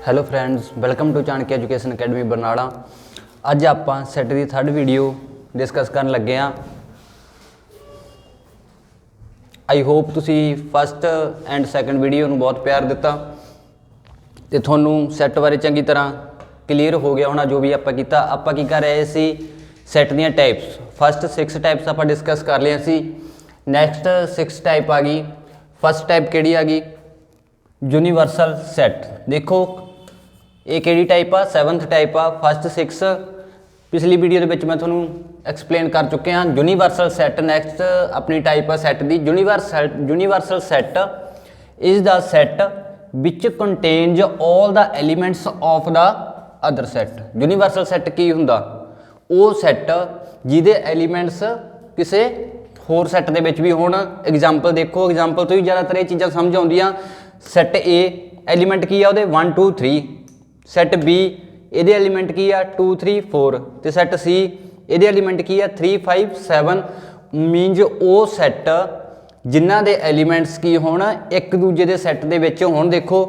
Hello friends, welcome to Chanakya education academy Barnala. ਅੱਜ ਆਪਾਂ set ਦੀ ਥਰਡ ਵੀਡੀਓ ਡਿਸਕਸ ਕਰਨ ਲੱਗੇ ਹਾਂ। ਆਈ ਹੋਪ ਤੁਸੀਂ ਫਸਟ ਐਂਡ ਸੈਕੰਡ ਵੀਡੀਓ ਨੂੰ ਬਹੁਤ ਪਿਆਰ ਦਿੱਤਾ ਤੇ ਤੁਹਾਨੂੰ ਸੈਟ ਬਾਰੇ ਚੰਗੀ ਤਰ੍ਹਾਂ ਕਲੀਅਰ ਹੋ ਗਿਆ ਹੋਣਾ। ਜੋ ਵੀ ਆਪਾਂ ਕੀਤਾ, ਆਪਾਂ ਕੀ ਕਰ ਰਹੇ ਸੀ, ਸੈਟ ਦੀਆਂ ਟਾਈਪਸ ਫਸਟ 6 ਟਾਈਪਸ ਆਪਾਂ ਡਿਸਕਸ ਕਰ ਲਿਆ ਸੀ। ਨੈਕਸਟ 6 ਟਾਈਪ ਆ ਗਈ। ਫਸਟ ਟਾਈਪ ਕਿਹੜੀ ਆ ਗਈ? Universal set. ਦੇਖੋ ਇਹ ਕਿਹੜੀ ਟਾਈਪ ਆ? 7th ਟਾਈਪ ਆ। ਫਸਟ 6 ਪਿਛਲੀ ਵੀਡੀਓ ਦੇ ਵਿੱਚ ਮੈਂ ਤੁਹਾਨੂੰ ਐਕਸਪਲੇਨ ਕਰ ਚੁੱਕਿਆ ਹਾਂ। ਯੂਨੀਵਰਸਲ ਸੈਟ ਨੈਕਸਟ ਆਪਣੀ ਟਾਈਪ ਆ ਸੈਟ ਦੀ। Universal set is the set which contains all the elements of the other set. Universal set ਕੀ ਹੁੰਦਾ? ਉਹ ਸੈਟ ਜਿਹਦੇ ਐਲੀਮੈਂਟਸ ਕਿਸੇ ਹੋਰ ਸੈਟ ਦੇ ਵਿੱਚ ਵੀ ਹੋਣ। ਐਗਜ਼ਾਮਪਲ ਦੇਖੋ, ਐਗਜ਼ਾਮਪਲ ਤੋਂ ਹੀ ਜ਼ਿਆਦਾਤਰ ਇਹ ਚੀਜ਼ਾਂ ਸਮਝ ਆਉਂਦੀਆਂ। ਸੈਟ ਏ ਐਲੀਮੈਂਟ ਕੀ ਆ ਉਹਦੇ? 1 2 3। ਸੈਟ ਬੀ ਇਹਦੇ ਐਲੀਮੈਂਟ ਕੀ ਆ? 2 3 4। ਤੇ ਸੈਟ ਸੀ ਇਹਦੇ ਐਲੀਮੈਂਟ ਕੀ ਆ? 3 5 7। ਮੀਨਜ਼ ਉਹ ਸੈਟ ਜਿਨ੍ਹਾਂ ਦੇ ਐਲੀਮੈਂਟਸ ਕੀ ਹੋਣ, ਇੱਕ ਦੂਜੇ ਦੇ ਸੈਟ ਦੇ ਵਿੱਚ ਹੋਣ। ਦੇਖੋ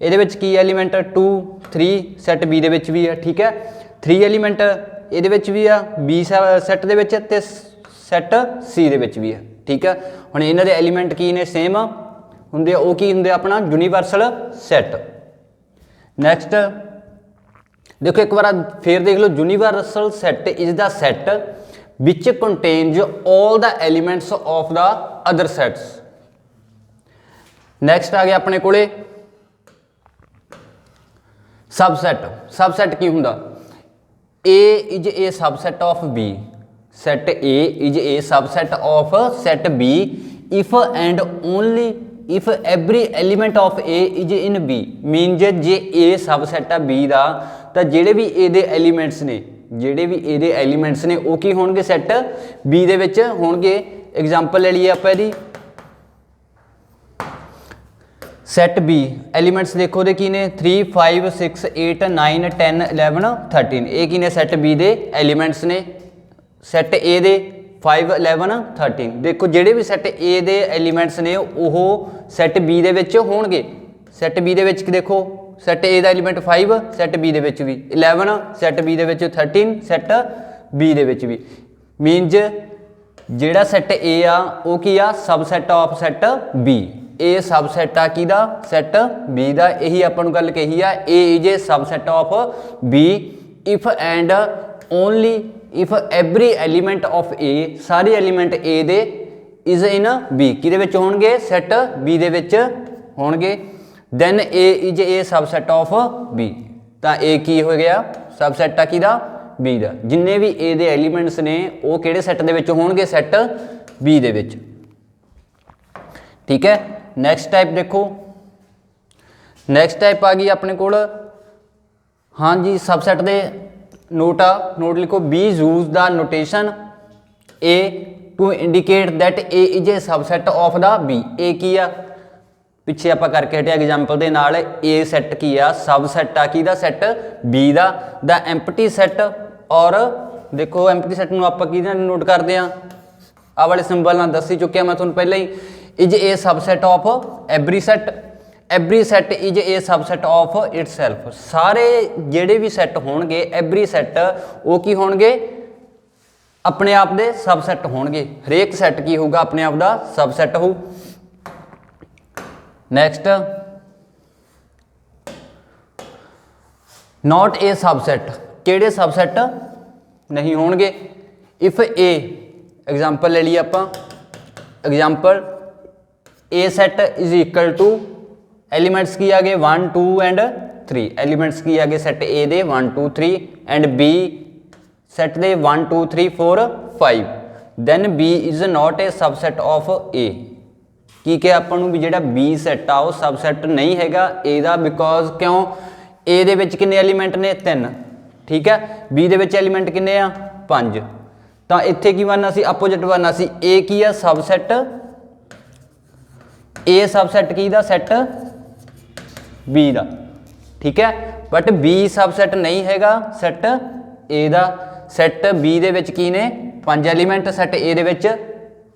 ਇਹਦੇ ਵਿੱਚ ਕੀ ਐਲੀਮੈਂਟ? 2 3। ਸੈਟ ਬੀ ਦੇ ਵਿੱਚ ਵੀ ਆ, ਠੀਕ ਹੈ। 3 ਐਲੀਮੈਂਟ ਇਹਦੇ ਵਿੱਚ ਵੀ ਆ ਬੀ ਸੈਟ ਦੇ ਵਿੱਚ, ਤੇ ਸੈਟ ਸੀ ਦੇ ਵਿੱਚ ਵੀ ਆ, ਠੀਕ ਹੈ। ਹੁਣ ਇਹਨਾਂ ਦੇ ਐਲੀਮੈਂਟ ਕੀ ਨੇ? ਸੇਮ ਹੁੰਦੇ ਆ। ਉਹ ਕੀ ਹੁੰਦੇ? ਆਪਣਾ ਯੂਨੀਵਰਸਲ ਸੈਟ। ਨੈਕਸਟ ਦੇਖੋ ਇੱਕ ਵਾਰ ਫੇਰ ਦੇਖ ਲਓ। Universal set is the set which contains all the elements of the other sets. Next ਆ ਗਿਆ ਆਪਣੇ ਕੋਲੇ ਸਬਸੈਟ। ਸਬਸੈਟ ਕੀ ਹੁੰਦਾ? A is a subset of B. Set A is a subset of set B if and only if every element of A is in B. Means ਜੇ A subset ਆ B ਦਾ, ਤਾਂ ਜਿਹੜੇ ਵੀ A ਦੇ elements ਨੇ, ਜਿਹੜੇ ਵੀ A ਦੇ elements ਨੇ ਉਹ ਕੀ ਹੋਣਗੇ? ਸੈਟ B ਦੇ ਵਿੱਚ ਹੋਣਗੇ। ਐਗਜ਼ਾਮਪਲ ਲੈ ਲਈਏ ਆਪਾਂ ਇਹਦੀ। ਸੈਟ B ਐਲੀਮੈਂਟਸ ਦੇਖੋ ਉਹਦੇ ਕੀ ਨੇ? 3 5 6 8 9 10 11 13। ਇਹ ਕੀ ਨੇ? ਸੈਟ B ਦੇ ਐਲੀਮੈਂਟਸ ਨੇ। ਸੈਟ A ਦੇ 5 11 13। ਦੇਖੋ ਜਿਹੜੇ ਵੀ ਸੈਟ A ਦੇ ਐਲੀਮੈਂਟਸ ਨੇ ਉਹ ਸੈਟ B ਦੇ ਵਿੱਚ ਹੋਣਗੇ। ਸੈਟ B ਦੇ ਵਿੱਚ ਦੇਖੋ, set A the element 5, set B ਦੇ ਵਿੱਚ ਵੀ 11, ਸੈਟ B ਦੇ ਵਿੱਚ 13, ਸੈਟ B ਦੇ ਵਿੱਚ ਵੀ। ਮੀਨਜ਼ ਜਿਹੜਾ ਸੈਟ A ਆ ਉਹ ਕੀ ਆ? Subset of set B। ਇਹ ਸਬਸੈਟ ਆ ਕਿਹਦਾ? ਸੈਟ B ਦਾ। ਇਹੀ ਆਪਾਂ ਨੂੰ ਗੱਲ ਕਹੀ ਆ, A is a subset of B if and only if every element of A, ਸਾਰੇ ਐਲੀਮੈਂਟ A ਦੇ is in B ਕਿਹਦੇ ਵਿੱਚ ਹੋਣਗੇ? ਸੈਟ B ਦੇ ਵਿੱਚ ਹੋਣਗੇ। then A is a subset of B। ਤਾਂ A ਕੀ ਹੋ ਗਿਆ? ਸਬਸੈਟ ਆ ਕਿਹਦਾ? B ਦਾ। ਜਿੰਨੇ ਵੀ A ਦੇ ਐਲੀਮੈਂਟਸ ਨੇ ਉਹ ਕਿਹੜੇ ਸੈਟ ਦੇ ਵਿੱਚ ਹੋਣਗੇ? ਸੈਟ B ਦੇ ਵਿੱਚ, ਠੀਕ ਹੈ। ਨੈਕਸਟ ਟਾਈਪ ਦੇਖੋ। ਨੈਕਸਟ ਟਾਈਪ ਆ ਗਈ ਆਪਣੇ ਕੋਲ, ਹਾਂਜੀ ਸਬਸੈਟ ਦੇ ਨੋਟ ਆ। ਨੋਟ ਲਿਖੋ। B use the notation A to indicate that A is a subset of the B। A ਕੀ ਆ? ਪਿੱਛੇ ਆਪਾਂ ਕਰਕੇ ਹਟਿਆ ਐਗਜ਼ਾਮਪਲ ਦੇ ਨਾਲ। A ਸੈਟ ਕੀ ਆ? ਸਬਸੈਟ ਆ ਕਿਹਦਾ? ਸੈਟ B ਦਾ। ਦਾ ਐਮਪਟੀ ਸੈਟ, ਔਰ ਦੇਖੋ ਐਮਪਟੀ ਸੈਟ ਨੂੰ ਆਪਾਂ ਕਿਹਦੇ ਨਾਲ ਨੋਟ ਕਰਦੇ ਆ? ਆਹ ਵਾਲੇ ਸਿੰਬਲ ਨਾਲ ਦੱਸ ਹੀ ਚੁੱਕਿਆ ਮੈਂ ਤੁਹਾਨੂੰ ਪਹਿਲਾਂ ਹੀ। is a subset of every set। every set is a subset of itself। ਸਾਰੇ ਜਿਹੜੇ ਵੀ ਸੈੱਟ ਹੋਣਗੇ, every set ਉਹ ਕੀ ਹੋਣਗੇ? ਆਪਣੇ ਆਪ ਦੇ ਸਬਸੈਟ ਹੋਣਗੇ। ਹਰੇਕ ਸੈੱਟ ਕੀ ਹੋਊਗਾ? ਆਪਣੇ ਆਪ ਦਾ ਸਬਸੈਟ ਹੋਊ। Next not a subset। ਕਿਹੜੇ ਸਬਸੈਟ ਨਹੀਂ ਹੋਣਗੇ? if A ਐਗਜ਼ਾਮਪਲ ਲੈ ਲਈਏ ਆਪਾਂ। Example A set is equal to elements ਕੀ ਆ ਗਏ? 1 2 and 3। ਐਲੀਮੈਂਟਸ ਕੀ ਆ ਗਏ ਸੈਟ A ਦੇ? 1 2 3 ਐਂਡ B ਸੈਟ ਦੇ 1 2 3 4 5। then B is not a subset of A। ਕੀ ਕਿਹਾ ਆਪਾਂ ਨੂੰ? ਵੀ ਜਿਹੜਾ B ਸੈਟ ਆ ਉਹ ਸਬਸੈਟ ਨਹੀਂ ਹੈਗਾ A ਦਾ। ਬਿਕੋਜ਼ ਕਿਉਂ? A ਦੇ ਵਿੱਚ ਕਿੰਨੇ ਐਲੀਮੈਂਟ ਨੇ? 3, ਠੀਕ ਹੈ। B ਦੇ ਵਿੱਚ ਐਲੀਮੈਂਟ ਕਿੰਨੇ ਆ? 5। ਤਾਂ ਇੱਥੇ ਕੀ ਬਣਨਾ ਸੀ? ਆਪੋਜਿਟ ਬਣਨਾ ਸੀ। A ਕੀ ਆ? Subset. A subset Ki the? Set B ਦਾ, ਠੀਕ ਹੈ। ਬਟ B ਸਬਸੈਟ ਨਹੀਂ ਹੈਗਾ set A the. Set B ਦੇ ਵਿੱਚ ਕੀ ਨੇ? 5 ਐਲੀਮੈਂਟ। ਸੈਟ A ਦੇ ਵਿੱਚ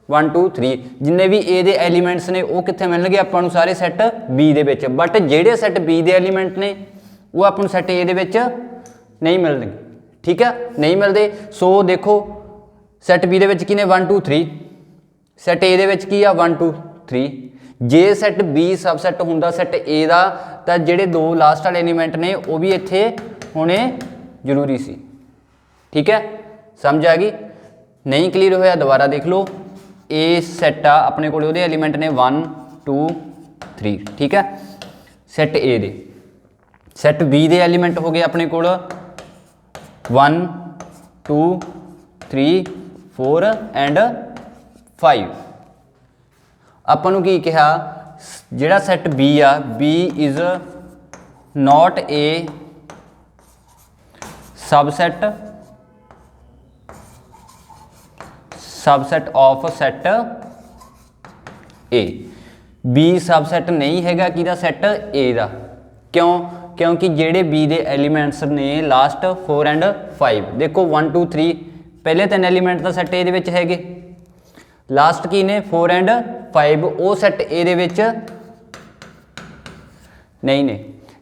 1 2 3 ਜਿੰਨੇ ਵੀ A ਦੇ ਐਲੀਮੈਂਟਸ ਨੇ ਉਹ ਕਿੱਥੇ ਮਿਲਣਗੇ ਆਪਾਂ ਨੂੰ? ਸਾਰੇ ਸੈੱਟ B ਦੇ ਵਿੱਚ। ਬਟ ਜਿਹੜੇ ਸੈੱਟ B ਦੇ ਐਲੀਮੈਂਟ ਨੇ वो अपन सैट ए दे विच नहीं मिलणगे, ठीक है, नहीं मिलते। सो देखो सैट बी दे विच किने 1 2 3, सैट ए दे विच की आ 1 2 3। जे सैट बी सबसैट हुंदा सैट ए दा तां जिहड़े दो लास्ट वाले एलीमेंट ने वो भी इत्थे होने जरूरी सी, ठीक है, समझ आ गई? नहीं क्लीयर होया दोबारा देख लो। ए सैट आ अपने कोल उहदे एलीमेंट ने 1 2 3, ठीक है, set A they. Set B दे एलीमेंट हो गए अपने कोल 1 2 3 4 एंड 5। ਆਪਾਂ ਨੂੰ ਕੀ ਕਿਹਾ, ਜਿਹੜਾ ਸੈਟ B ਆ B is not a subset of set A। B subset नहीं हैगा किहदा सैट A दा, क्यों? क्योंकि जेडे B दे एलीमेंट्स ने लास्ट 4 एंड 5, देखो 1 2 3 पहले 3 एलीमेंट तो सैट A दे विच हैगे, लास्ट की ने 4 एंड 5 वो सैट ए दे विच नहीं ने।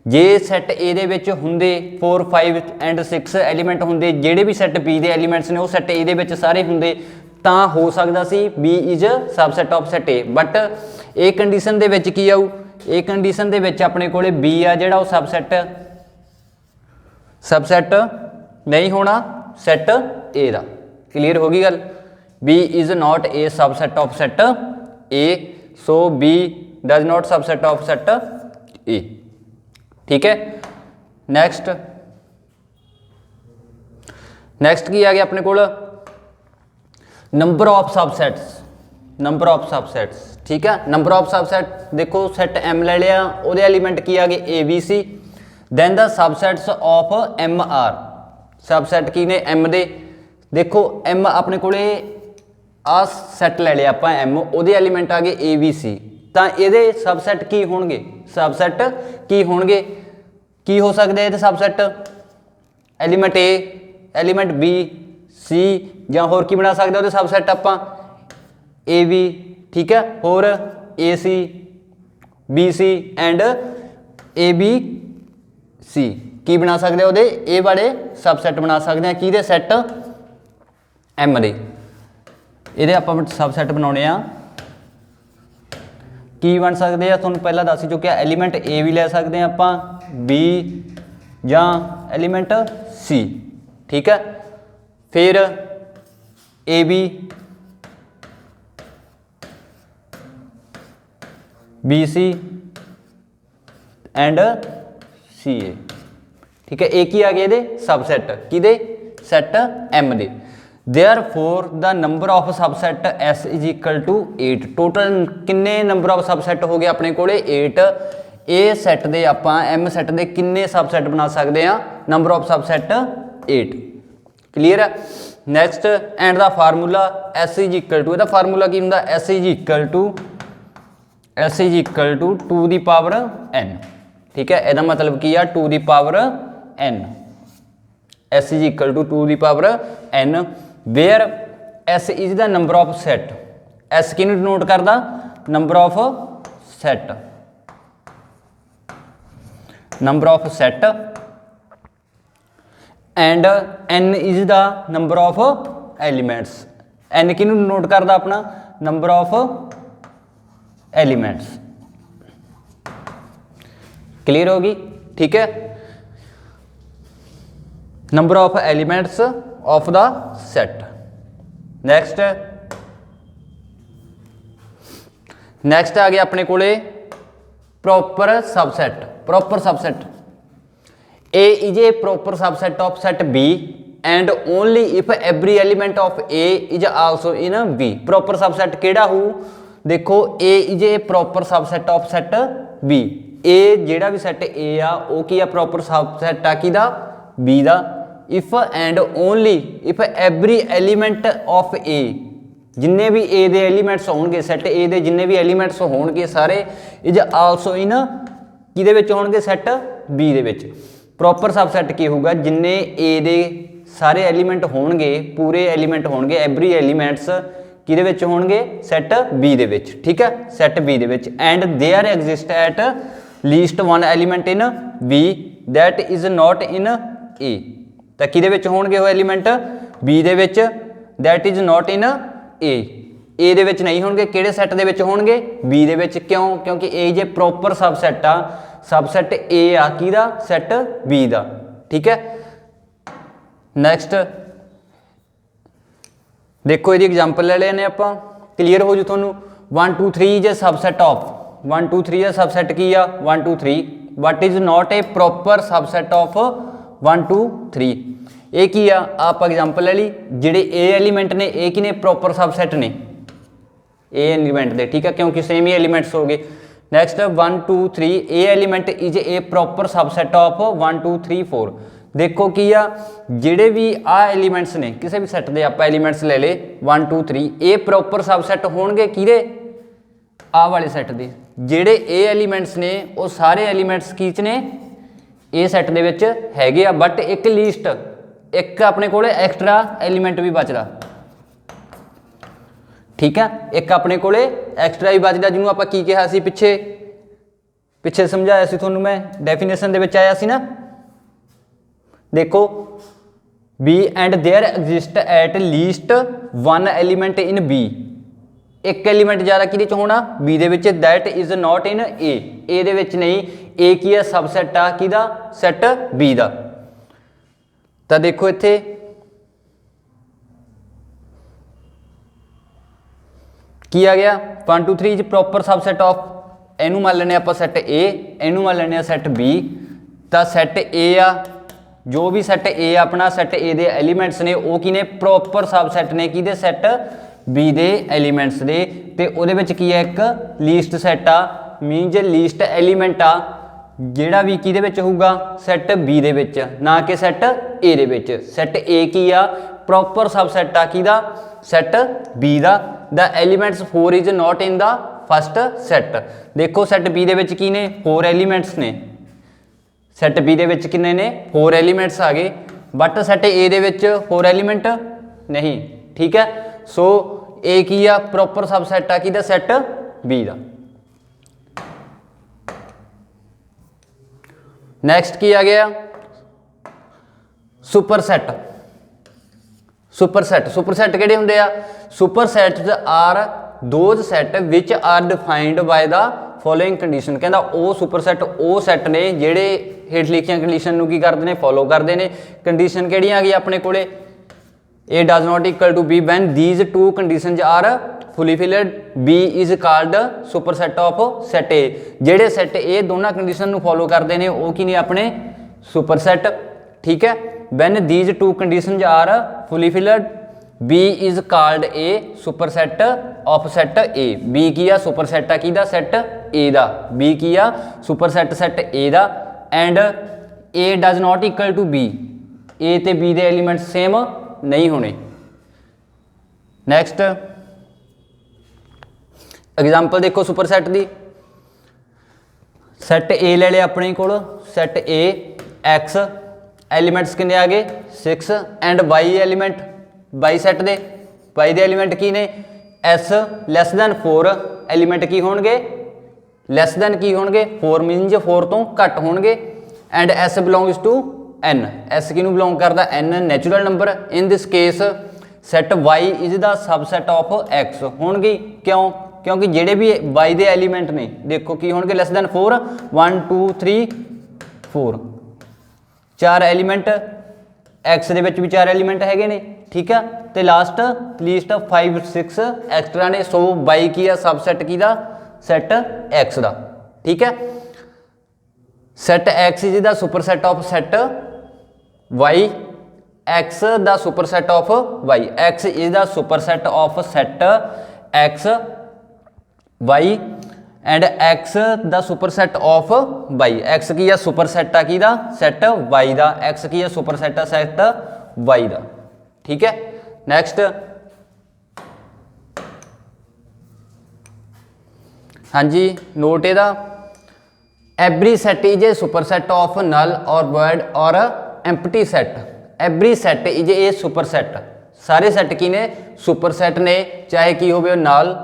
जे सैट ए दे विच हुंदे 4 5 एंड 6 एलीमेंट हुंदे, जेडे भी सैट बी दे एलीमेंट्स ने वो सैट ए दे विच सारे हुंदे तां हो सकदा सी B is subset of set A. But ए कंडीशन दे विच की आऊ, ए कंडीशन दे विच अपने कोले बी आ जिहड़ा वो सबसैट नहीं होना सैट ए दा। क्लीयर हो गई गल? B is not a subset of set A, so B does not subset of set A, ठीक है। नेक्स्ट की आ गया अपने कोल नंबर ऑफ सबसैट्स, नंबर ऑफ सबसैट्स, ठीक है। नंबर ऑफ सबसैट देखो सैट M ले लिया, वो एलीमेंट की आ गए A B C, then the subsets of M R। Subset की ने M दे, देखो M अपने कोले आ सैट ले लिया आप M, वो एलीमेंट आ गए A B C, तो ये सबसैट की होणगे, सबसैट की होणगे, की हो सकते हैं सबसैट element A, element B C या होर की बना सकते हो सबसैट आप A B, ठीक है, होर A C B C and A B C की बना सकते हो ए वाले सबसैट बना सकते हैं कि सैट M दे। ये आप सबसैट बनाने की बन सकते हैं, थोड़ा पहला दस चुकिया, एलीमेंट ए भी ले सकते हैं आप बी या एलीमेंट सी, ठीक है, फिर A B B C and C A, ठीक है। एक ही आ गए सबसैट कि सैट M दे। Therefore the number of subset S is equal to 8। Total किन्ने नंबर ऑफ सबसैट हो गए अपने कोले 8। ए सैट दे आपां M सैट दे किन्ने सबसैट बना सकते हैं, नंबर ऑफ सबसैट 8। क्लीयर है? Next and the formula S is equal to, ਇਹਦਾ फार्मूला की होंगे S is equal to 2 the power N, ठीक है। ਇਹਦਾ मतलब की है 2 the power N, S is equal to 2 the power N, where S is the number of set. S की डिनोट करता number of set, number of set, and N is the number of elements. N की denote करता अपना number of elements. Clear होगी, ठीक है। Number of elements of the set. Next आ गया अपने कोले proper subset. Proper subset A is a proper subset of set B and only if every element of A is also in B। Proper subset केड़ा हो, देखो A is a proper subset of set B। A जेड़ा भी set A आ वो की आ proper subset आ किदा B दा। If and only if every element of A, जिन्ने भी A दे एलीमेंट्स होणगे, सैट A दे जिन्ने भी एलीमेंट्स होणगे सारे इज आल्सो इन किहदे विच होणगे, सैट B दे विच। प्रॉपर सबसैट की होगा, जिन्ने A दे सारे एलीमेंट होणगे, पूरे एलीमेंट होणगे, एवरी एलीमेंट्स किहदे विच होणगे, सैट B दे विच, ठीक है, सैट B दे विच। And there exist at least one element in B that is not in A, तो किहदे विच होणगे वो एलीमेंट बी दे विच, that is not in A दे विच नहीं होणगे, किहड़े सैट दे विच होणगे बी दे विच, क्यों क्योंकि ए जे प्रॉपर सबसैट आ, सबसैट ए आ किहदा सैट बी दा, ठीक है। नैक्सट देखो ये एग्जाम्पल ले लेने आप, क्लीयर हो जू थोनू। 1 2 3 इज ए सबसैट ऑफ 1 2 3 सबसैट की आ 1 2 3, what is not a proper सबसैट of 1 2 3। ये की आ आप एग्जाम्पल ले ली, जिहड़े ए एलीमेंट ने ये कि ने प्रॉपर सबसैट ने ए एलीमेंट दे, ठीक है, क्योंकि सेम ही एलीमेंट्स हो गए। Next 1 2 3 A element is a proper सबसैट of 1 2 3 4। देखो की आ जिहड़े भी आ एलीमेंट्स ने किसी भी सैट दे आप एलीमेंट्स ले ले 1 2 3, ये प्रॉपर सबसैट होणगे किहदे आ वाले सैट दे, जिहड़े ए एलीमेंट्स ने वो सारे एलीमेंट्स की च ने ए सैट दे विच हैगे आ, बट एक लीस्ट एक अपने कोले एक्स्ट्रा एलीमेंट भी बचदा, ठीक है, एक अपने कोले एक्स्ट्रा ही बचदा, जिन्होंने आपां की कहा सी पिछे पिछे समझाया सी तुहानूं, मैं डेफिनेशन दे विच आया सी ना। देखो B and there exist at least one element in B, एक एलीमेंट ज़्यादा कि होना बी दे विच, that is not in A दे विच नहीं, ए की है सबसैट आ किहदा सैट बी दा। तो देखो इत्थे की आ गया 1 2 3 इज प्रॉपर सबसैट ऑफ, इनू मान लेने आप सैट ए, इनू मान लेने सैट बी, तो सैट ए आ जो भी सैट ए अपना सैट ए दे एलीमेंट्स ने वो की ने प्रॉपर सबसैट ने किहदे सैट बी दे एलीमेंट्स दे, ते उहदे विच की है एक लीस्ट सैट आ, मीनज लीस्ट एलीमेंट आ जिहड़ा भी किहदे विच होऊगा सैट बी दे विच, ना कि सैट ए दे विच। सैट ए की आ प्रॉपर सबसैट आ किहदा सैट बी दा, the elements 4 is not in the first set. देखो सैट बी दे विच की ने 4 एलीमेंट्स ने, सैट बी दे विच किन्ने ने 4 एलीमेंट्स आ गए, बट सैट ए दे विच 4 एलीमेंट नहीं, ठीक है। सो ए की आ प्रॉपर सबसैट आ किहदा सैट बी दा। नैक्सट की आ गया superset. Superset, superset किहड़े हुंदे आ, supersets are those set which are defined by the following condition. कहता वो सुपर सैट वो सैट ने जिहड़े हेठ लिखियां कंडीशन नूं की करदे ने फॉलो करदे ने। कंडीशन किहड़ियां आ गई अपने कोले, A does not equal to B when these two conditions are fulfilled, B is called super set of set A. जिहड़े सैट ए दोनों कंडीशन नूं फॉलो करदे ने वो की ने अपने सुपर सैट, ठीक है। When these two conditions are fulfilled, B is called a super set of set A. B की आ सुपर सैट आ किहदा सैट ए दा, बी की आ सुपर सैट सैट ए दा, and A does not equal to B, A ते B दे एलीमेंट सेम नहीं होने। नैक्सट एग्जाम्पल देखो सुपर सैट दी, सैट ए ले लिया अपने कोल, सैट ए एक्स एलीमेंट्स किन्ने आ गए 6 and Y element, Y set दे वाई दे एलीमेंट की ने एस लैस दैन 4 एलीमेंट की होणगे लैस दैन की होणगे 4 मीनज 4 तो घट होणगे, and S belongs to N, S किनू बिलोंग करता N natural number. In this case set Y is the subset of X होणगी, क्यों क्योंकि जिहड़े भी वाई दे एलीमेंट ने देखो की होणगे लैस दैन 4, 1 2 3 4 4 एलीमेंट, एक्स दे विच भी 4 एलीमेंट हैगे ने, ठीक है। तो लास्ट लीस्ट 5 6 एक्स्ट्रा ने, सो वाई की है सबसैट की दा सैट एक्स दा, ठीक है। Set X is the super set of set Y, X the super set of Y, X is the super set of set X Y, and X the super set of Y, X की है super set आ की दा set Y दा, X की है super set आ set Y दा, ठीक है। नैक्सट हाँ जी नोट एदा, every set is a super set of null और वॉइड और empty set. Every set is a superset, सारे सैट की ने सुपर सैट ने, चाहे की हो नल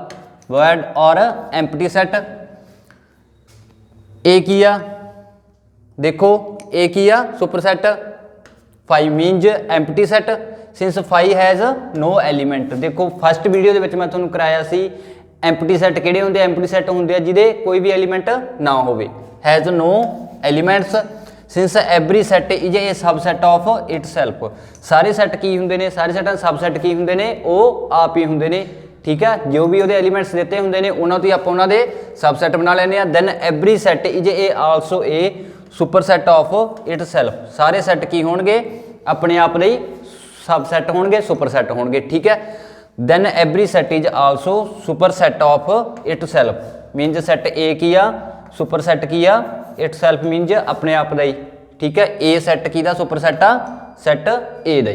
वॉइड और एम्पटी सैट। ए की आ देखो ए की आ superset 5 means empty set since 5 has no element. देखो फस्ट वीडियो के मैं तुहानूं कराया सी एम्पटी सैट किहड़े हुंदे, एम्पटी सैट हुंदे जिहदे कोई भी एलीमेंट ना होवे, has no elements since every set is a subset of itself. सारे सैट की हुंदे ने, सारे सैटां सबसैट की हुंदे ने, वो आप ही हुंदे ने, ठीक है। जो भी वो एलीमेंट्स दिते होंगे ने उन्होंने तो आप उन्होंने सबसैट बना लेने। Then every set is a also a superset of itself. सारे सैट की होणगे अपने आप दे सबसैट होणगे, सुपरसैट होणगे, ठीक है। Then every set is also superset of itself means set A की आ सुपरसैट की आ इट सैल्फ मीनज अपने आप का ही, ठीक है। ए सैट की दा सुपरसैट आ सैट ए दा।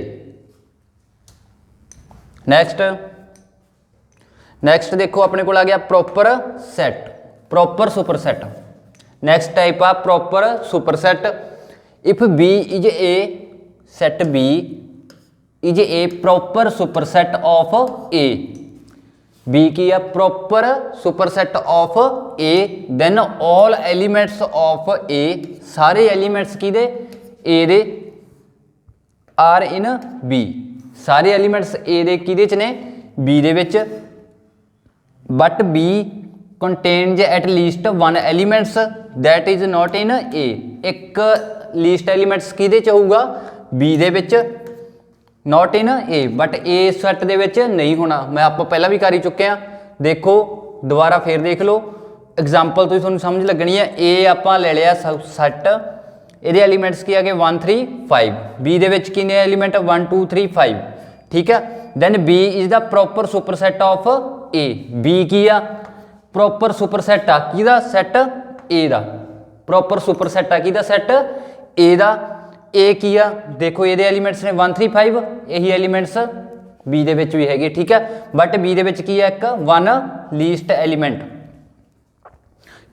नैक्सट देखो अपने को आ गया proper set, proper superset. Next type आ proper superset. If B is a set B is a proper superset of A, B की है proper superset of A, then all elements of A, सारे elements की दे A दे are in B, सारे elements A दे किहदे च ने बी दे विच, but B contains at least one elements that is not in A. एक लीस्ट एलीमेंट्स किहदे च होऊगा बी दे विच, not in A, but A set दे विच नहीं होना। मैं आप पहला भी कर ही चुके हैं, देखो दोबारा फिर देख लो एग्जाम्पल तो तुहानूं समझ लगनी है। ए आपां ले लिया सैट, ये एलीमेंट्स की आ गए 1 3 5, बी दे विच कितने एलीमेंट 1 2 3 5, ठीक है। Then B is the proper superset of A, B की आ प्रॉपर सुपरसैट आ किहदा सैट ए दा, प्रॉपर सुपरसैट आ किहदा सैट ए दा। ए की आ देखो ये एलीमेंट्स ने 1 3 5, यही एलीमेंट्स बी दे विच भी हैगे, ठीक है। बट बी दे विच की है एक 1 लीस्ट एलीमेंट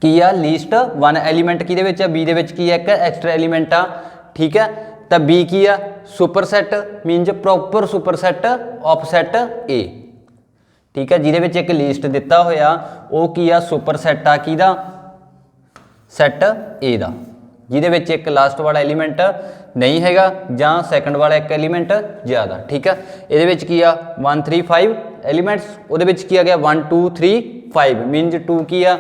की आ लीस्ट 1 एलीमेंट की बी दे विच की है एक एक्सट्रा एलीमेंट आ, ठीक है। तो बी की आ सुपरसैट मीनज प्रॉपर सुपरसैट ऑफ सैट ए, ठीक है। जिहदे विच एक लीस्ट दिता होया वो की आ सुपरसैट आ किहदा सैट ए दा, जिहदे विच एक लास्ट वाला एलीमेंट नहीं हैगा जां सैकंड वाला एक एलीमेंट ज़्यादा, ठीक है। इहदे विच की आ 1 3 5 एलीमेंट्स, उहदे विच की आ गया 1 2 3 5 मीनज 2 की आ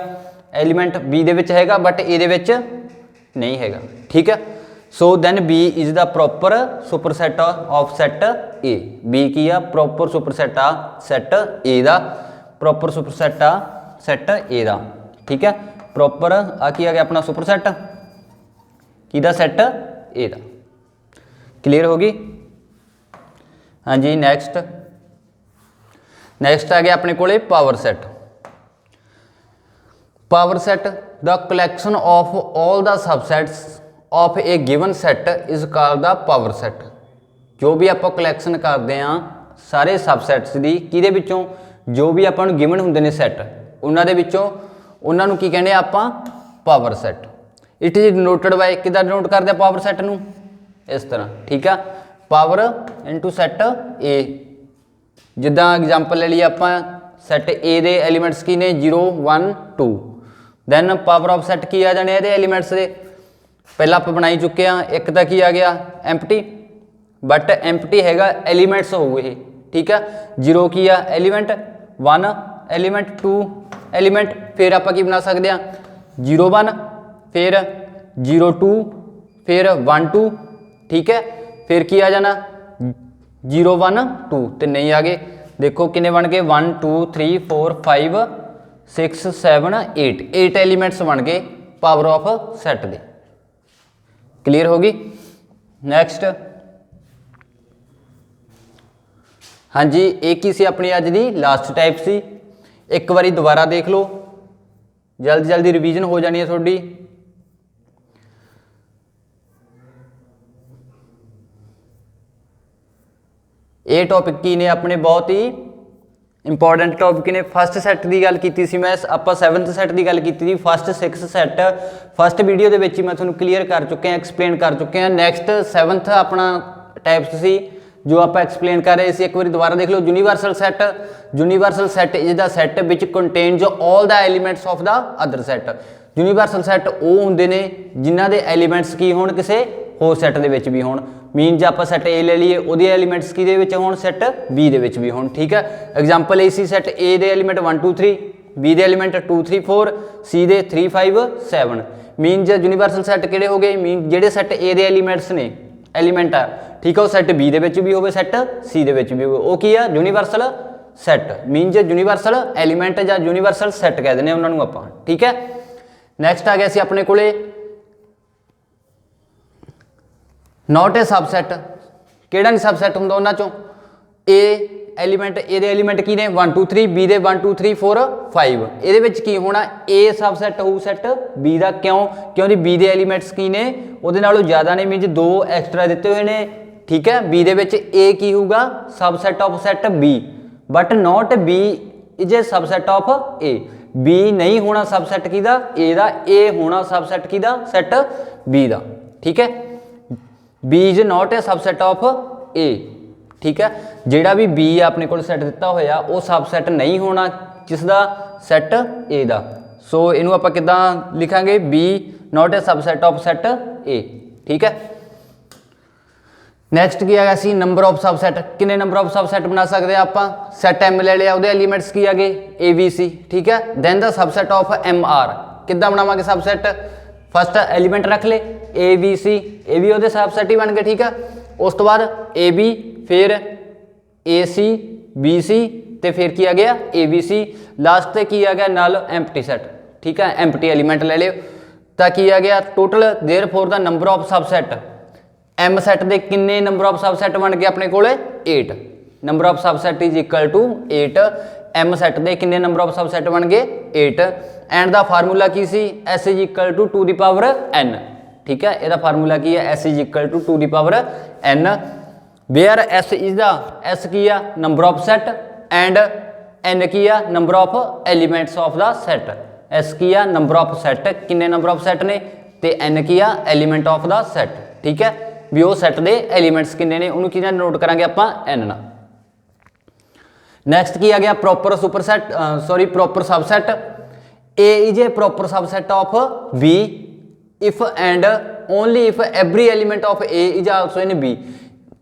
एलीमेंट बी दे विच हैगा बट ए दे विच नहीं हैगा, ठीक है। So then B is the proper superset of set A, B की आ प्रॉपर सुपरसैट आ सैट ए दा, प्रॉपर सुपरसैट आ सैट ए दा, ठीक है। प्रॉपर आ की आ गया अपना सुपरसैट किहदा सैट ए दा, क्लीयर होगी। हाँ जी नैक्सट आ गया अपने कोले power set. Power set the collection of all the subsets of a given set is called the power set. जो भी आप कलैक्शन करते हैं सारे सबसैट्स की किहदे विचों जो भी आपां नूं गिवन हुंदे ने सैट उन्हां दे विचों उन्हां नूं की कहने आपां power set. It is denoted by किदां डिनोट करदे आ पावर सैट नूं इस तरह, ठीक है। पावर इंटू सैट ए, जिद्दां एग्जाम्पल ले लीए आपां सैट ए दे एलीमेंट्स की ने 0 1 2, दैन पावर ऑफ सैट की आ जाने ये एलीमेंट्स दे पहला आप बनाई चुके हैं। एक तो की आ गया एम्पटी, बट एम्पटी हैगा एलीमेंट्स हो गए, ठीक है। 0 की आ एलीमेंट, 1 एलीमेंट, 2 एलीमेंट, फिर आप की बना सकते हैं 0 1, फिर 0 2, फिर 1 2, ठीक है। फिर की आ जाना 0 1 2, तो नहीं आ गए। देखो किन्ने बन गए 1 2 3 4 5 6 7 8 एलीमेंट्स बन गए पावर ऑफ सैट दे, क्लीयर होगी। नैक्सट हाँ जी एक ही सी अपनी अज की लास्ट टाइप सी, एक बारी दोबारा देख लो, जल्दी जल्दी रिवीजन हो जानी है थोड़ी। ये टॉपिक की ने अपने बहुत ही इंपॉर्टेंट टॉपिक ने। फस्ट सैट की गल की सी मैं, आप 7th सैट की गल की थी। First 6th set first video के विच मैं थोड़ा क्लीयर कर चुके हैं, एक्सप्लेन कर चुके हैं। नैक्सट 7th अपना टाइप्स सी जो आप एक्सप्लेन कर रहे थे, एक बार दोबारा देख लो। Universal set, universal set is the set which contains all the elements of the other set. Universal set ਉਹ ਹੁੰਦੇ ਨੇ ਜਿਨ੍ਹਾਂ ਦੇ ਐਲੀਮੈਂਟਸ ਕੀ ਹੋਣ ਕਿਸੇ ਹੋਰ ਸੈੱਟ ਦੇ ਵਿੱਚ ਵੀ ਹੋਣ। ਮੀਨ ਜੇ ਆਪਾਂ ਸੈੱਟ A ਲੈ ਲਈਏ ਉਹਦੇ ਐਲੀਮੈਂਟਸ ਕਿਹਦੇ ਵਿੱਚ ਹੋਣ, ਸੈੱਟ B ਦੇ ਵਿੱਚ ਵੀ ਹੋਣ। ਠੀਕ ਹੈ, ਐਗਜ਼ਾਮਪਲ ਇਹ ਸੀ ਸੈੱਟ A ਦੇ ਐਲੀਮੈਂਟ 1 2 3, B ਦੇ ਐਲੀਮੈਂਟ 2 3 4, C ਦੇ 3 5 7। ਮੀਨ ਜੇ ਯੂਨੀਵਰਸਲ ਸੈੱਟ ਕਿਹੜੇ ਹੋ ਗਏ, ਮੀਨ ਜਿਹੜੇ ਸੈੱਟ A ਦੇ ਐਲੀਮੈਂਟਸ ਨੇ ਐਲੀਮੈਂਟ ਆ, ਠੀਕ ਹੈ, ਉਹ ਸੈੱਟ B ਦੇ ਵਿੱਚ ਵੀ ਹੋਵੇ, ਸੈੱਟ C ਦੇ ਵਿੱਚ ਵੀ ਹੋਵੇ, ਉਹ ਕੀ ਆ ਯੂਨੀਵਰਸਲ ਸੈੱਟ। ਮੀਨ ਜੇ ਯੂਨੀਵਰਸਲ ਐਲੀਮੈਂਟ ਜਾਂ ਯੂਨੀਵਰਸਲ ਸੈੱਟ ਕਹਿ ਦਿੰਦੇ ਉਹਨਾਂ ਨੂੰ ਆਪਾਂ। ਠੀਕ ਹੈ, ਨੈਕਸਟ ਆ ਗਿਆ ਸੀ ਆਪਣੇ ਕੋਲੇ ਨੋਟ ਏ ਸਬਸੈਟ। ਕਿਹੜਾ ਨਹੀਂ ਸਬਸੈਟ ਹੁੰਦਾ ਉਹਨਾਂ ਚੋਂ, A ਐਲੀਮੈਂਟ, A ਦੇ ਐਲੀਮੈਂਟ ਕੀ ਨੇ 1 2 3, B ਦੇ 1 2 3 4 5। ਇਹਦੇ ਵਿੱਚ ਕੀ ਹੋਣਾ, A ਸਬਸੈਟ ਹੋਊ ਸੈੱਟ B ਦਾ। ਕਿਉਂ, ਕਿਉਂਕਿ B ਦੇ ਐਲੀਮੈਂਟਸ ਕੀ ਨੇ ਉਹਦੇ ਨਾਲੋਂ ਜ਼ਿਆਦਾ ਨੇ, ਮੀਨਜ਼ 2 ਐਕਸਟਰਾ ਦਿੱਤੇ ਹੋਏ ਨੇ। ਠੀਕ ਹੈ, B ਦੇ ਵਿੱਚ A ਕੀ ਹੋਊਗਾ, subset of set B, but not B is a subset of A। B ਨਹੀਂ ਹੋਣਾ ਸਬਸੈਟ ਕਿਹਦਾ, A ਦਾ, A ਹੋਣਾ ਸਬਸੈਟ ਕਿਹਦਾ, ਸੈੱਟ B ਦਾ। ਠੀਕ ਹੈ, B is not A subset of A। ਠੀਕ ਹੈ, ਜਿਹੜਾ ਵੀ B ਆਪਣੇ ਕੋਲ ਸੈੱਟ ਦਿੱਤਾ ਹੋਇਆ ਉਹ ਸਬਸੈਟ ਨਹੀਂ ਹੋਣਾ ਕਿਸ ਦਾ, ਸੈੱਟ A ਦਾ। ਸੋ ਇਹਨੂੰ ਆਪਾਂ ਕਿੱਦਾਂ ਲਿਖਾਂਗੇ, B note A subset of set A। ਠੀਕ ਹੈ, ਨੈਕਸਟ ਕੀ ਆ ਗਿਆ ਸੀ ਨੰਬਰ ਆਫ ਸਬਸੈਟ। ਕਿੰਨੇ ਨੰਬਰ ਆਫ ਸਬਸੈਟ ਬਣਾ ਸਕਦੇ ਆ ਆਪਾਂ, ਸੈੱਟ M ਲੈ ਲਿਆ, ਉਹਦੇ ਐਲੀਮੈਂਟਸ ਕੀ ਆ ਗਏ A B C। ਠੀਕ ਹੈ, then the subset of MR। ਕਿੱਦਾਂ ਬਣਾਵਾਂਗੇ ਸਬਸੈਟ, ਫਸਟ ਐਲੀਮੈਂਟ ਰੱਖ ਲੈ A B C, ਇਹ ਵੀ ਉਹਦੇ ਸਬਸੈਟ ਹੀ ਬਣ ਗਏ। ਠੀਕ ਹੈ, ਉਸ ਤੋਂ ਬਾਅਦ A B, ਫਿਰ A C B C, ਤੇ ਫਿਰ ਕੀ ਆ ਗਿਆ A B C, ਲਾਸਟ ਤੇ ਕੀ ਆ ਗਿਆ ਨਲ ਐਮਪਟੀ ਸੈੱਟ। ਠੀਕ ਹੈ, ਐਮਪਟੀ ਐਲੀਮੈਂਟ ਲੈ ਲਿਓ ਤਾਂ ਕੀ ਆ ਗਿਆ ਟੋਟਲ, ਦੇਅਰਫੋਰ ਦਾ number of subset M set ਦੇ ਕਿੰਨੇ ਨੰਬਰ ਆਫ ਸਬਸੈਟ ਬਣ ਗਏ ਆਪਣੇ ਕੋਲੇ 8। Number of subset is equal to 8। M set ਦੇ ਕਿੰਨੇ ਨੰਬਰ ਆਫ ਸਬਸੈਟ ਬਣ ਗਏ 8। ਐਂਡ ਦਾ ਫਾਰਮੂਲਾ ਕੀ ਸੀ, S is equal to 2 the power n। ਠੀਕ ਹੈ, ਇਹਦਾ ਫਾਰਮੂਲਾ ਕੀ ਹੈ, S is equal to 2 the power n, where S is the, S ਕੀ ਆ number of set, and n ਕੀ ਆ number of elements of the set. S ਕੀ ਆ ਨੰਬਰ ਆਫ ਸੈੱਟ, ਕਿੰਨੇ ਨੰਬਰ ਆਫ ਸੈੱਟ ਨੇ, ਤੇ n ਕੀ ਆ ਐਲੀਮੈਂਟ ਆਫ ਦਾ ਸੈੱਟ। ਠੀਕ ਹੈ, ਵੀ ਉਹ ਸੈੱਟ ਦੇ ਐਲੀਮੈਂਟਸ ਕਿੰਨੇ ਨੇ ਉਹਨੂੰ ਕਿਹਨਾਂ ਨੋਟ ਕਰਾਂਗੇ ਆਪਾਂ n ਨਾਲ। ਨੈਕਸਟ ਕੀ ਆ ਗਿਆ proper superset, sorry proper subset. A is a proper subset of B if and only if every element of A is also in B।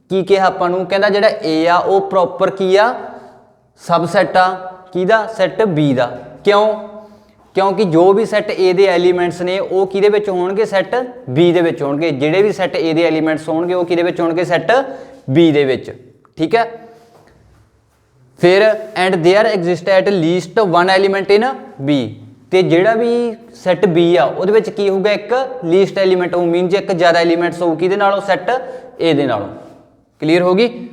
ਕੀ ਕਿਹਾ ਆਪਾਂ ਨੂੰ, ਕਹਿੰਦਾ ਜਿਹੜਾ A ਆ ਉਹ ਪ੍ਰੋਪਰ ਕੀ ਆ ਸਬਸੈਟ ਆ ਕਿਹਦਾ, ਸੈੱਟ B ਦਾ। ਕਿਉਂ, ਕਿਉਂਕਿ ਜੋ ਵੀ ਸੈੱਟ A ਦੇ ਐਲੀਮੈਂਟਸ ਨੇ ਉਹ ਕਿਹਦੇ ਵਿੱਚ ਹੋਣਗੇ, ਸੈੱਟ B ਦੇ ਵਿੱਚ ਹੋਣਗੇ। ਜਿਹੜੇ ਵੀ ਸੈੱਟ A ਦੇ ਐਲੀਮੈਂਟਸ ਹੋਣਗੇ ਉਹ ਕਿਹਦੇ ਵਿੱਚ ਹੋਣਗੇ, ਸੈੱਟ B ਦੇ ਵਿੱਚ। ਠੀਕ ਹੈ, ਫਿਰ and there exist at least 1 element in B। ਤੇ ਜਿਹੜਾ ਵੀ ਸੈੱਟ B ਆ ਉਹਦੇ ਵਿੱਚ ਕੀ ਹੋਊਗਾ, ਇੱਕ ਲੀਸਟ ਐਲੀਮੈਂਟ ਹੋਊ, ਮੀਨ ਜੇ ਇੱਕ ਜ਼ਿਆਦਾ ਐਲੀਮੈਂਟਸ ਹੋਊ ਕਿਹਦੇ ਨਾਲੋਂ, ਸੈੱਟ A ਦੇ ਨਾਲੋਂ। ਕਲੀਅਰ ਹੋ ਗਈ।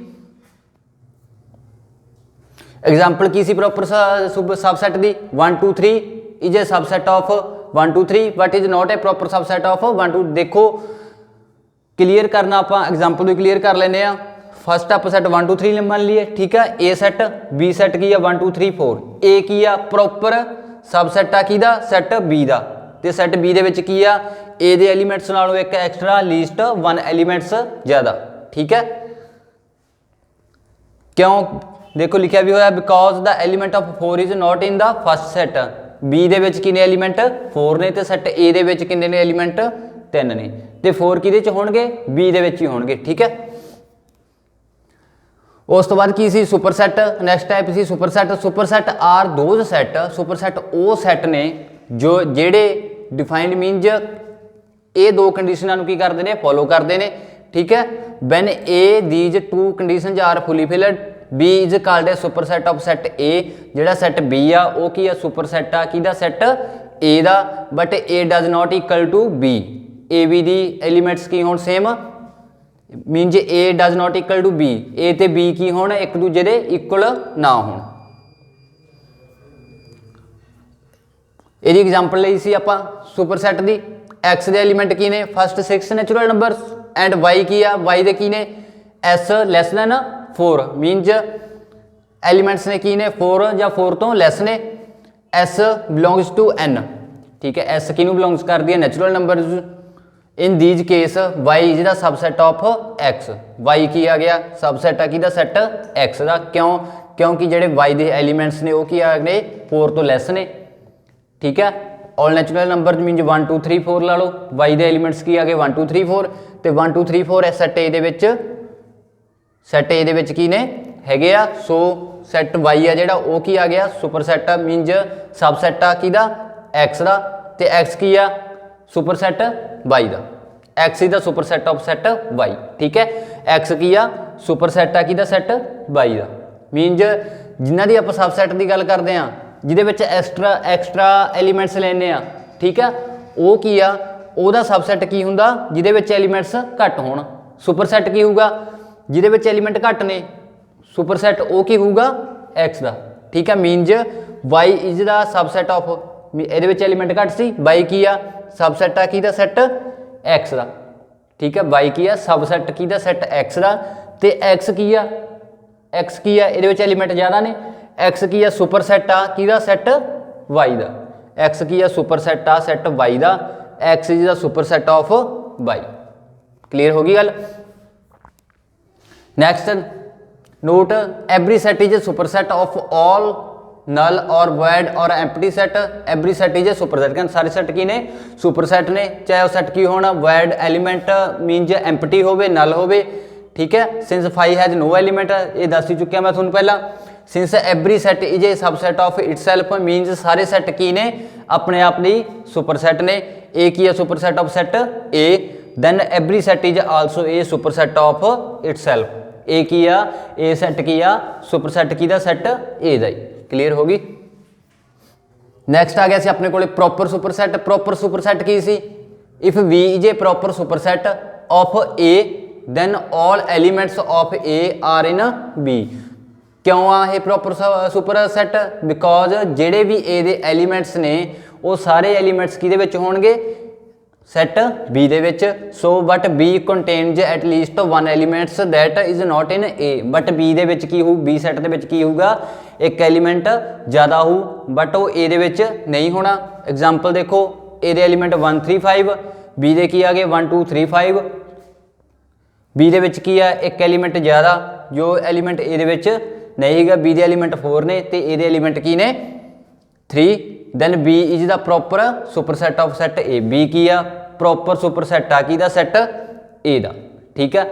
Example Ki C proper subset the, 1 2 3 is a subset of 1 2 3 but is not A proper subset of 1 2। ਦੇਖੋ ਕਲੀਅਰ ਕਰਨਾ, ਆਪਾਂ ਐਗਜ਼ਾਮਪਲ ਵੀ ਕਲੀਅਰ ਕਰ ਲੈਂਦੇ ਆ। ਫਸਟ ਆਪਾਂ ਸੈੱਟ 1 2 3 ਮੰਨ ਲਈਏ। ਠੀਕ ਹੈ, A ਸੈੱਟ, B ਸੈੱਟ ਕੀ ਆ 1 2 3 4। A ਕੀ ਆ ਪ੍ਰੋਪਰ ਸਬਸੈਟ ਆ ਕਿਹਦਾ, ਸੈੱਟ B ਦਾ, ਤੇ ਸੈੱਟ B ਦੇ ਵਿੱਚ ਕੀ ਆ A ਦੇ ਐਲੀਮੈਂਟਸ ਨਾਲੋਂ ਇੱਕ ਐਕਸਟਰਾ ਲੀਸਟ 1 ਐਲੀਮੈਂਟਸ ਜ਼ਿਆਦਾ। ਠੀਕ ਹੈ, ਕਿਉਂ, ਦੇਖੋ ਲਿਖਿਆ ਵੀ ਹੋਇਆ because the element of 4 is not in the first set. B ਦੇ ਵਿੱਚ ਕਿੰਨੇ ਐਲੀਮੈਂਟ 4 ਨੇ, ਤੇ ਸੈੱਟ A ਦੇ ਵਿੱਚ ਕਿੰਨੇ ਨੇ ਐਲੀਮੈਂਟ 3 ਨੇ, ਤੇ 4 ਕਿਹਦੇ ਚ ਹੋਣਗੇ, B ਦੇ ਵਿੱਚ ਹੀ ਹੋਣਗੇ। ਠੀਕ ਹੈ, ਉਸ ਤੋਂ ਬਾਅਦ ਕੀ ਸੀ ਸੁਪਰਸੈਟ। ਨੈਕਸਟ ਟਾਈਪ ਸੀ superset. Superset are those set, superset ਉਹ ਸੈੱਟ ਨੇ ਜੋ ਜਿਹੜੇ ਡਿਫਾਈਨਡ ਮੀਨਜ਼ ਇਹ ਦੋ ਕੰਡੀਸ਼ਨਾਂ ਨੂੰ ਕੀ ਕਰਦੇ ਨੇ, ਫੋਲੋ ਕਰਦੇ ਨੇ। ਠੀਕ ਹੈ, van A these 2 conditions are fully filled B is called a superset of set A। ਜਿਹੜਾ ਸੈੱਟ B ਆ ਉਹ ਕੀ ਆ, ਸੁਪਰਸੈਟ ਆ ਕਿਹਦਾ, set A the, but A does not equal to B। A B the elements ਕੀ ਹੋਣ, same, ਮੀਨ ਜੇ A does not equal to B, A ਤੇ B ਕੀ ਹੋਣ, ਇੱਕ ਦੂਜੇ ਦੇ ਇਕੁਅਲ ਨਾ ਹੋਣ। ਇਹਦੀ ਐਗਜ਼ਾਮਪਲ ਲਈ ਸੀ ਆਪਾਂ ਸੁਪਰਸੈਟ ਦੀ। X ਦੇ ਐਲੀਮੈਂਟ ਕੀ ਨੇ, first 6 natural numbers, and Y ਕੀ ਆ, Y ਦੇ ਕੀ ਨੇ, S less than 4, means elements ਨੇ ਕੀ ਨੇ 4 ਜਾਂ 4 ਤੋਂ ਲੈਸ ਨੇ। S belongs to N। ਠੀਕ ਹੈ, S ਕਿਹਨੂੰ ਬਿਲੋਂਗਸ ਕਰਦੀ ਹੈ, natural numbers. In these case Y ਜਿਹੜਾ ਸਬਸੈਟ ਆਫ X, Y ਕੀ ਆ ਗਿਆ, ਸਬਸੈਟ ਆ ਕਿਹਦਾ, ਸੈੱਟ X ਦਾ। ਕਿਉਂ, ਕਿਉਂਕਿ ਜਿਹੜੇ Y ਦੇ ਐਲੀਮੈਂਟਸ ਨੇ ਉਹ ਕੀ ਆ ਗਏ 4 ਤੋਂ ਲੈਸ ਨੇ। ਠੀਕ ਹੈ, ऑल नैचुरल नंबर मीनज 1 2 3 4 ला लो, y ਦੇ एलिमेंट्स की आ गए 1 2 3 4 ਤੇ 1 2 3 4 ਸੈੱਟ A ਦੇ ਵਿੱਚ ਕੀ ਨੇ ਹੈਗੇ ਆ। ਸੋ ਸੈੱਟ y ਆ ਜਿਹੜਾ ਉਹ ਕੀ ਆ ਗਿਆ ਸੁਪਰ ਸੈੱਟ ਮੀਨਜ ਸਬਸੈਟ ਆ ਕਿਹਦਾ x ਦਾ, ਤੇ x ਕੀ ਆ ਸੁਪਰ ਸੈੱਟ y ਦਾ। x is the super set of set y, ठीक है। x की आ सुपर सैट आ किहदा सैट y दा, मीनज जिन्हां दी आपां सबसैट की गल करते हैं जिहदे विच एक्सट्रा एलीमेंट्स लैने आ, ठीक है। वो की आ ओहदा सबसैट की हुंदा जिहदे विच एलीमेंट्स घट होण। सुपर सैट की होऊगा जिहदे विच एलीमेंट घट ने, सुपर सैट वो की होऊगा x दा, ठीक है। मीनज y is the subset of, इहदे विच एलीमेंट घट सी, y की आ सबसैट आ किहदा सैट x ਦਾ, ठीक है। y की आ सबसैट की दा सैट x ਦਾ, ਤੇ x की आ ਇਹਦੇ ਵਿੱਚ एलीमेंट ज़्यादा ने, x की आ सुपर सैट आ किहदा सैट y ਦਾ, x की आ सुपर सैट आ सैट y ਦਾ, x is the super set of y। Clear होगी गल। Next note every set is super set of all null और वॉइड और empty set. Every set is superset, कहते सारे सैट की ने सुपर सैट ने, चाहे वह सैट की होना वॉइड एलीमेंट मीनज एम्पटी होवे नल होवे, ठीक है। सिंस 5 हैज नो एलीमेंट, ये दस ही चुकिया मैं थोड़ा पहला। Since every set is a subset of itself, means सारे सैट की ने अपने आप ही सुपर सैट ने। ए की है super set of set A, then every set is also a super set of itself. A की आ ए सैट की आ सुपर सैट की दा सैट ए दा। क्लीयर होगी। नैक्सट आ गया सी अपने को proper super set. Proper super set की सी, if B is a proper super set of A then all elements of A are in B. क्यों आ ये प्रॉपर सुपर सैट, बिकॉज जेडे भी ए दे एलीमेंट्स ने वो सारे एलीमेंट्स किहदे विच होणगे सैट बी दे विच। So but B contains at least one elements that is not in A. But B दे विच की हो, बी सैट दे विच की होगा एक एलीमेंट ज़्यादा हो, बट वो ए दे विच नहीं होना। एग्जाम्पल देखो, ए दे एलीमेंट 1 3 5, बी दे की आ गए 1 2 3 5। बी दे विच की है एक एलीमेंट ज़्यादा, जो एलीमेंट ए दे विच नहीं है। बी दे एलीमेंट 4 ने ते ए दे एलीमेंट की ने 3। Then B is the proper super set of set A. B की आ प्रॉपर सुपर सैट आ किहदा सैट ए दा, ठीक है।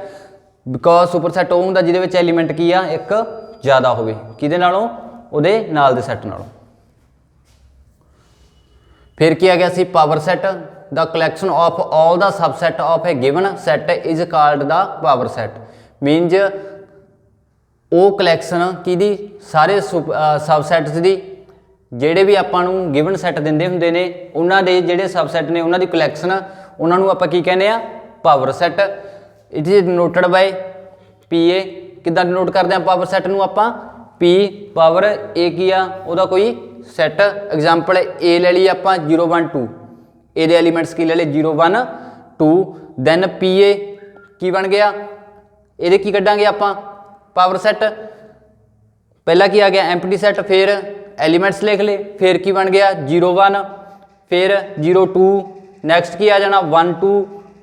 बिकॉज सुपर सैट वो हुंदा जिहदे विच एलीमेंट की आ एक ज़्यादा होवे किहदे नालों, उहदे नाल दे सैट नालों। फिर की आ गया सी power set. The collection of all the subset of a given set is called the power set. Means वो कलैक्शन की सारे सबसैट्स की ਜਿਹੜੇ ਵੀ ਆਪਾਂ ਨੂੰ ਗਿਵਨ ਸੈੱਟ ਦਿੰਦੇ ਹੁੰਦੇ ਨੇ, ਉਹਨਾਂ ਦੇ ਜਿਹੜੇ ਸਬਸੈਟ ਨੇ ਉਹਨਾਂ ਦੀ ਕਲੈਕਸ਼ਨ, ਉਹਨਾਂ ਨੂੰ ਆਪਾਂ ਕੀ ਕਹਿੰਦੇ ਆ ਪਾਵਰ ਸੈੱਟ। ਇਟ ਇਜ਼ ਡਿਨੋਟਡ ਬਾਈ ਪੀ ਏ। ਕਿੱਦਾਂ ਡਿਨੋਟ ਕਰਦੇ ਆ ਪਾਵਰ ਸੈੱਟ ਨੂੰ ਆਪਾਂ, ਪੀ ਪਾਵਰ ਏ ਕੀ ਆ ਉਹਦਾ ਕੋਈ ਸੈੱਟ। ਐਗਜ਼ਾਮਪਲ ਏ ਲੈ ਲਈ ਆਪਾਂ 0 1 2, ए ਦੇ ਐਲੀਮੈਂਟਸ ਕੀ ਲੈ ਲਏ 0 1 2। ਦੈਨ ਪੀ ਏ ਕੀ ਬਣ ਗਿਆ, ਇਹਦੇ ਕੀ ਕੱਢਾਂਗੇ ਆਪਾਂ ਪਾਵਰ ਸੈੱਟ। ਪਹਿਲਾ ਕੀ ਆ ਗਿਆ ਐਮਪਟੀ ਸੈੱਟ, फिर एलीमेंट्स लिख ले, फिर की बन गया 0 1, फिर 0 2, नैक्सट की आ जाना 1 2,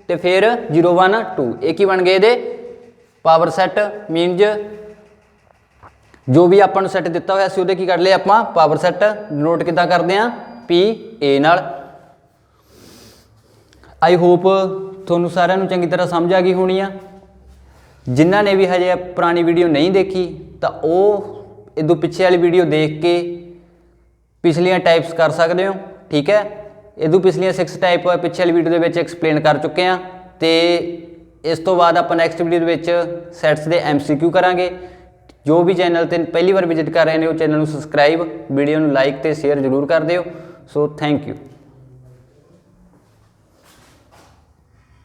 तो फिर 0 1 2। ये की बन गए ये पावर सैट। मीनज जो भी अपन सैट दिता हुआ सी की कर लिया आप पावर सैट। नोट कितना करते हैं पी ए नाल। आई होप थोनू सारिਆਂ ਨੂੰ चंगी तरह समझ आ गई होनी आ। जिन्हों ने भी हजे पुरानी वीडियो नहीं देखी तो वो इदों पिछे वाली वीडियो देख के पिछलियां टाइप्स कर सकते हो, ठीक है। इदों पिछलियां 6 टाइप पिछे वाली वीडियो के एक्सप्लेन कर चुके हैं। तो इस तो बाद आप नैक्सट वीडियो सैट्स के MCQ करांगे। जो भी चैनल पर पहली बार विजिट कर रहे हैं वो चैनल को सबसक्राइब, वीडियो को लाइक तो शेयर जरूर कर दिओ। So thank you.